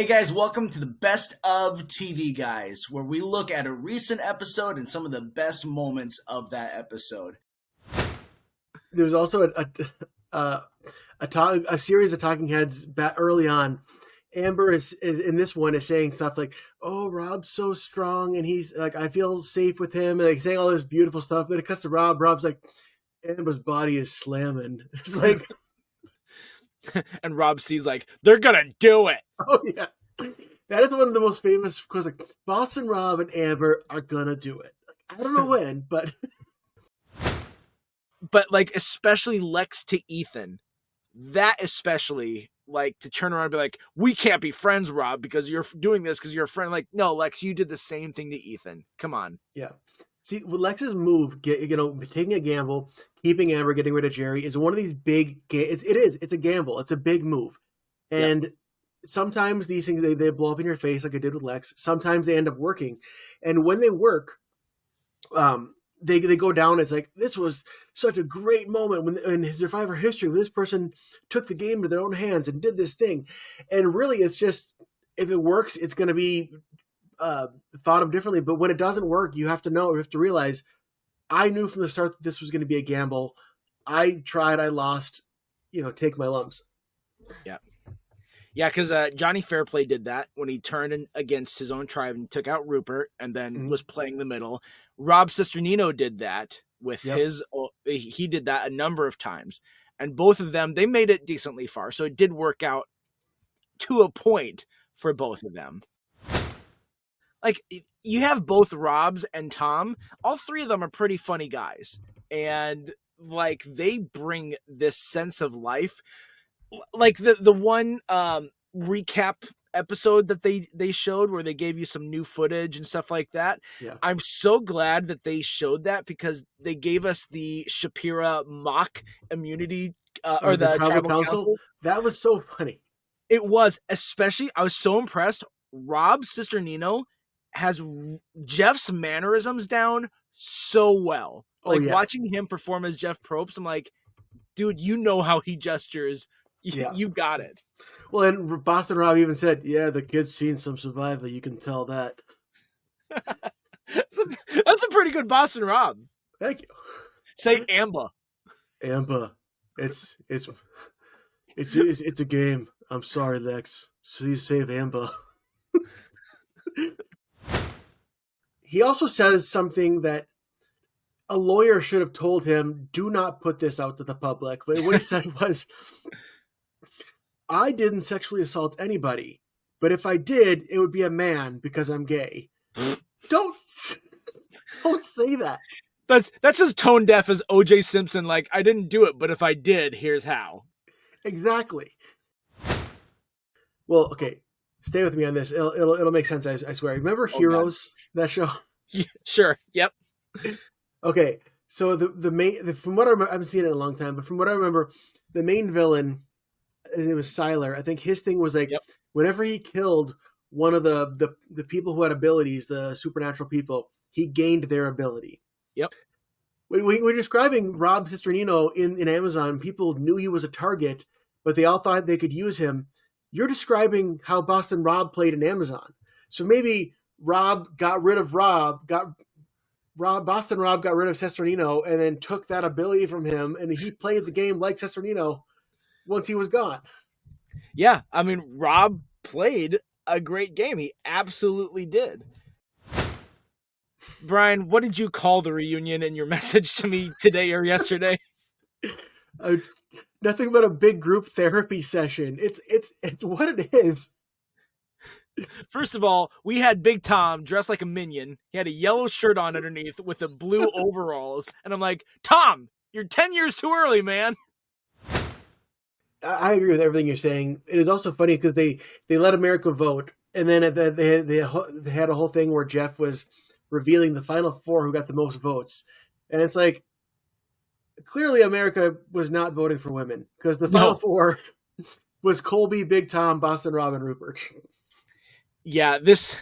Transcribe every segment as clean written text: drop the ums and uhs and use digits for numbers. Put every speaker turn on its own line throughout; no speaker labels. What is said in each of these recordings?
Hey guys, welcome to the Best of TV Guys, where we look at a recent episode and some of the best moments of that episode.
There's also a series of talking heads early on. Amber is in this one is saying stuff like, "Oh, Rob's so strong, and he's like, I feel safe with him," and like saying all this beautiful stuff. Then it cuts to Rob. Rob's like, "Amber's body is slamming." It's like,
and Rob C's like, "They're gonna do it."
oh yeah, that is one of the most famous quotes. Like, Boston Rob and Amber are gonna do it. I don't know when, but
like especially Lex to Ethan, that especially. Like, to turn around and be like, we can't be friends, Rob, because you're doing this because you're a friend. Like, no, Lex, you did the same thing to Ethan. Come on.
Yeah. See, Lex's move, taking a gamble, keeping Amber, getting rid of Jerry, is one of these big. It's a gamble. It's a big move, and sometimes these things they blow up in your face, like I did with Lex. Sometimes they end up working, and when they work, they go down. It's like, this was such a great moment when in his Survivor history, when this person took the game to their own hands and did this thing. And really, it's just, if it works, it's going to be thought of differently. But when it doesn't work, you have to realize, I knew from the start that this was going to be a gamble. I tried, I lost, take my lumps.
Yeah. Yeah, because Johnny Fairplay did that when he turned against his own tribe and took out Rupert and then was playing the middle. Rob Cesternino did that with he did that a number of times. And both of them, they made it decently far. So it did work out to a point for both of them. Like, you have both Robs and Tom. All three of them are pretty funny guys. And, like, they bring this sense of life. Like the one recap episode that they showed where they gave you some new footage and stuff like that.
Yeah.
I'm so glad that they showed that, because they gave us the Shapira mock immunity or the tribal council.
That was so funny.
It was, especially, I was so impressed. Rob Cesternino has Jeff's mannerisms down so well. Like, watching him perform as Jeff Probst, I'm like, dude, you know how he gestures. You got it.
Well, and Boston Rob even said, the kid's seen some Survivor. You can tell that.
That's a pretty good Boston Rob.
Thank you.
Say Amber.
Amber. It's a game. I'm sorry, Lex. Please save Amber. He also says something that a lawyer should have told him, do not put this out to the public. But what he said was, I didn't sexually assault anybody, but if I did, it would be a man because I'm gay. Don't say that.
That's as tone deaf as O.J. Simpson. Like, I didn't do it, but if I did, here's how.
Exactly. Well, okay, stay with me on this. It'll make sense. I swear. Remember Heroes? God. That show?
Yeah, sure. Yep.
Okay, so the main, from what I remember, I haven't seen it in a long time, but from what I remember, the main villain, it was Siler. I think his thing was like, whenever he killed one of the people who had abilities, the supernatural people, he gained their ability.
Yep.
When we're describing Rob Cesternino in Amazon, people knew he was a target, but they all thought they could use him. You're describing how Boston Rob played in Amazon. So maybe Rob got rid of Boston Rob got rid of Cesternino and then took that ability from him, and he played the game like Cesternino once he was gone.
Yeah, I mean, Rob played a great game. He absolutely did. Brian, what did you call the reunion in your message to me today or yesterday?
Nothing but a big group therapy session. It's what it is.
First of all, we had Big Tom dressed like a minion. He had a yellow shirt on underneath with the blue overalls. And I'm like, Tom, you're 10 years too early, man.
I agree with everything you're saying. It is also funny because they let America vote. And then they had a whole thing where Jeff was revealing the final four who got the most votes. And it's like, clearly America was not voting for women, because the final four was Colby, Big Tom, Boston Rob, and Rupert.
Yeah, this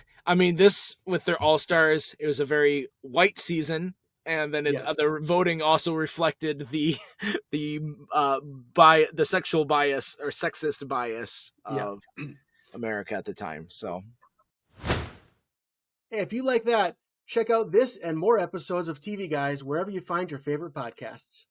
with their all-stars, it was a very white season, and then the voting also reflected the sexual bias or sexist bias of America at the time. So,
hey, if you like that, check out this and more episodes of TV Guys wherever you find your favorite podcasts.